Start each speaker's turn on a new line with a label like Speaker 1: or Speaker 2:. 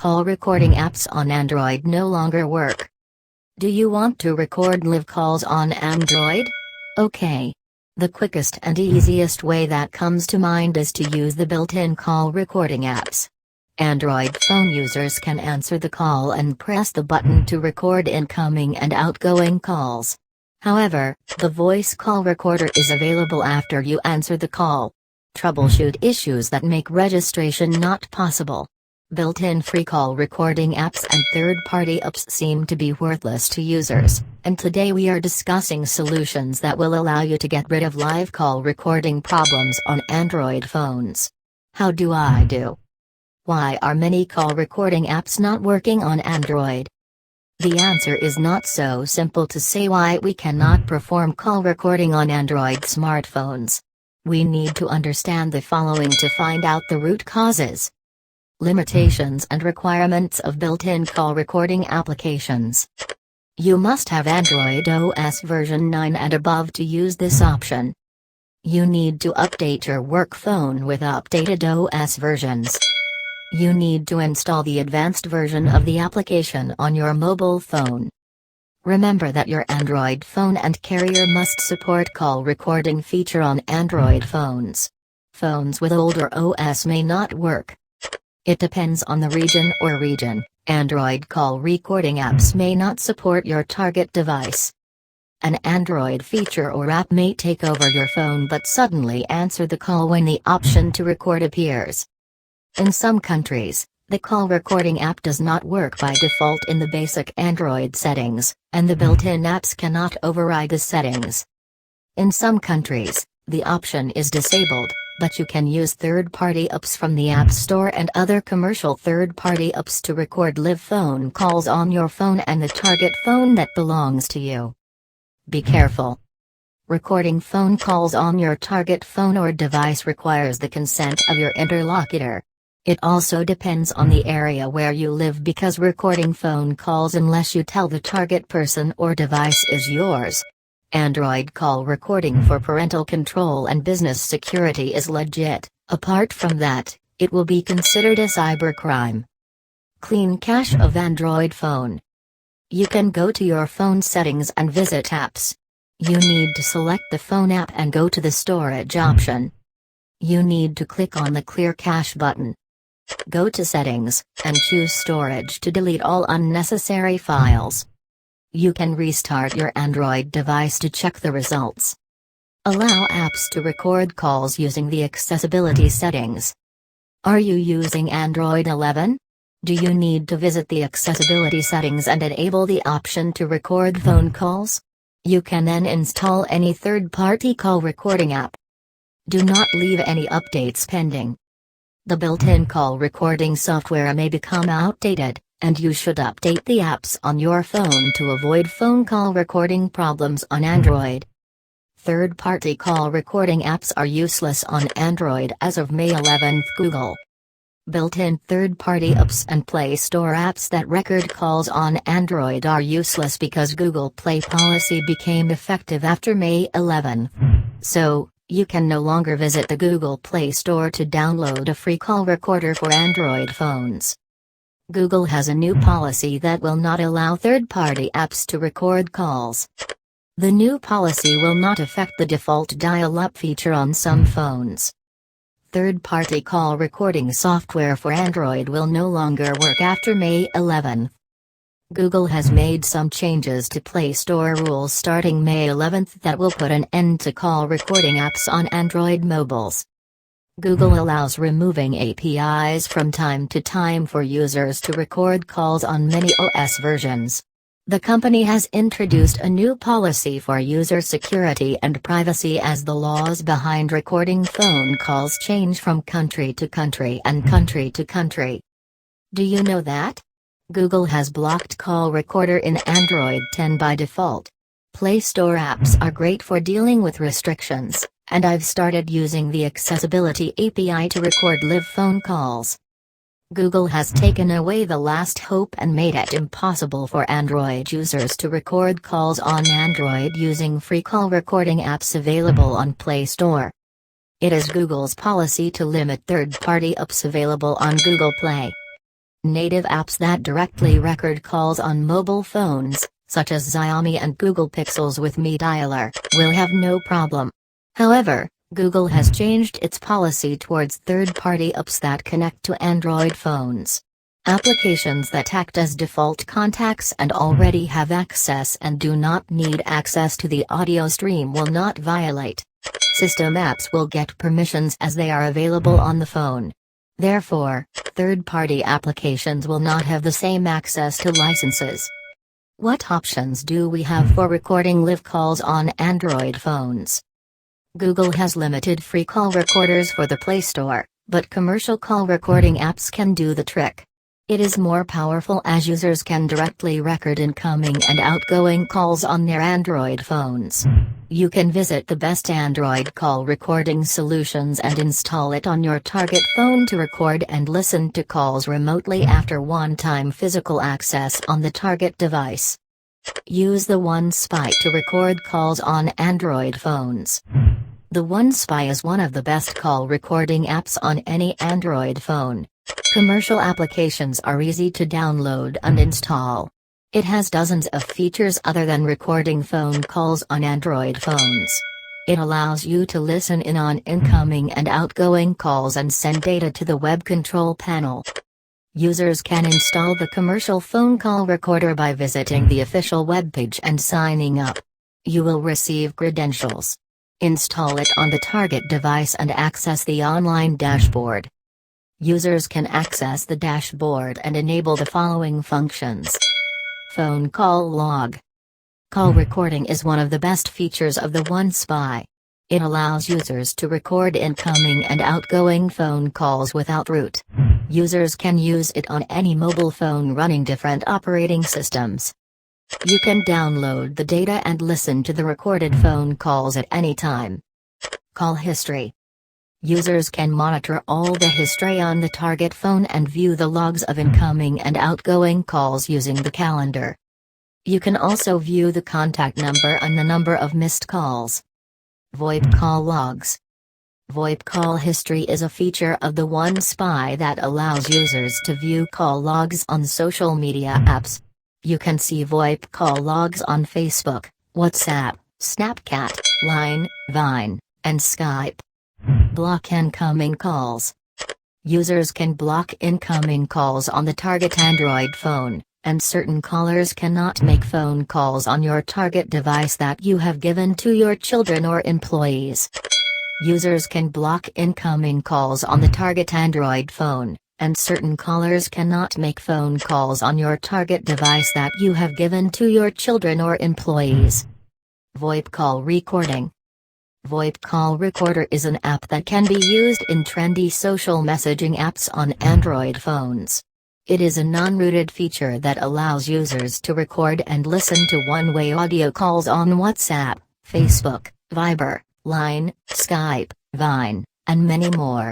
Speaker 1: call recording apps on Android no longer work. Do you want to record live calls on Android? Okay. The quickest and easiest way that comes to mind is to use the built-in call recording apps. Android phone users can answer the call and press the button to record incoming and outgoing calls. However, the voice call recorder is available after you answer the call. Troubleshoot issues that make registration not possible. Built-in free call recording apps and third-party apps seem to be worthless to users, and today we are discussing solutions that will allow you to get rid of live call recording problems on Android phones. How do I do? Why are many call recording apps not working on Android? The answer is not so simple to say why we cannot perform call recording on Android smartphones. We need to understand the following to find out the root causes. Limitations and requirements of built-in call recording applications. You must have Android OS version 9 and above to use this option. You need to update your work phone with updated OS versions. You need to install the advanced version of the application on your mobile phone. Remember that your Android phone and carrier must support call recording feature on Android phones. Phones with older OS may not work. It depends on the region or region. Android call recording apps may not support your target device. An Android feature or app may take over your phone but suddenly answer the call when the option to record appears. In some countries, the call recording app does not work by default in the basic Android settings, and the built-in apps cannot override the settings. In some countries, the option is disabled, but you can use third-party apps from the App Store and other commercial third-party apps to record live phone calls on your phone and the target phone that belongs to you. Be careful. Recording phone calls on your target phone or device requires the consent of your interlocutor. It also depends on the area where you live because recording phone calls unless you tell the target person or device is yours. Android call recording for parental control and business security is legit. Apart from that, it will be considered a cybercrime. Clean cache of Android phone. You can go to your phone settings and visit apps. You need to select the phone app and go to the storage option. You need to click on the clear cache button. Go to settings, and choose storage to delete all unnecessary files. You can restart your Android device to check the results. Allow apps to record calls using the accessibility settings. Are you using Android 11? Do you need to visit the accessibility settings and enable the option to record phone calls? You can then install any third-party call recording app. Do not leave any updates pending. The built-in call recording software may become outdated, and you should update the apps on your phone to avoid phone call recording problems on Android. Third-party call recording apps are useless on Android as of May 11. Google. Built-in third-party apps and Play Store apps that record calls on Android are useless because Google Play policy became effective after May 11. So, you can no longer visit the Google Play Store to download a free call recorder for Android phones. Google has a new policy that will not allow third-party apps to record calls. The new policy will not affect the default dial-up feature on some phones. Third-party call recording software for Android will no longer work after May 11. Google has made some changes to Play Store rules starting May 11 that will put an end to call recording apps on Android mobiles. Google allows removing APIs from time to time for users to record calls on many OS versions. The company has introduced a new policy for user security and privacy as the laws behind recording phone calls change from country to country and country to country. Do you know that? Google has blocked call recorder in Android 10 by default. Play Store apps are great for dealing with restrictions, and I've started using the Accessibility API to record live phone calls. Google has taken away the last hope and made it impossible for Android users to record calls on Android using free call recording apps available on Play Store. It is Google's policy to limit third-party apps available on Google Play. Native apps that directly record calls on mobile phones, such as Xiaomi and Google Pixels with Mi Dialer, will have no problem. However, Google has changed its policy towards third-party apps that connect to Android phones. Applications that act as default contacts and already have access and do not need access to the audio stream will not violate. System apps will get permissions as they are available on the phone. Therefore, third-party applications will not have the same access to licenses. What options do we have for recording live calls on Android phones? Google has limited free call recorders for the Play Store, but commercial call recording apps can do the trick. It is more powerful as users can directly record incoming and outgoing calls on their Android phones. You can visit the best Android call recording solutions and install it on your target phone to record and listen to calls remotely after one-time physical access on the target device. Use the OneSpy to record calls on Android phones. The OneSpy is one of the best call recording apps on any Android phone. Commercial applications are easy to download and install. It has dozens of features other than recording phone calls on Android phones. It allows you to listen in on incoming and outgoing calls and send data to the web control panel. Users can install the commercial phone call recorder by visiting the official webpage and signing up. You will receive credentials. Install it on the target device and access the online dashboard. Users can access the dashboard and enable the following functions. Phone call log. Call recording is one of the best features of the OneSpy. It allows users to record incoming and outgoing phone calls without root. Users can use it on any mobile phone running different operating systems. You can download the data and listen to the recorded phone calls at any time. Call history. Users can monitor all the history on the target phone and view the logs of incoming and outgoing calls using the calendar. You can also view the contact number and the number of missed calls. VoIP call logs. VoIP call history is a feature of the OneSpy that allows users to view call logs on social media apps. You can see VoIP call logs on Facebook, WhatsApp, Snapchat, Line, Vine, and Skype. Block incoming calls. Users can block incoming calls on the target Android phone, and certain callers cannot make phone calls on your target device that you have given to your children or employees. Users can block incoming calls on the target Android phone, and certain callers cannot make phone calls on your target device that you have given to your children or employees. VoIP call recording. VoIP Call Recorder is an app that can be used in trendy social messaging apps on Android phones. It is a non-rooted feature that allows users to record and listen to one-way audio calls on WhatsApp, Facebook, Viber, Line, Skype, Vine, and many more.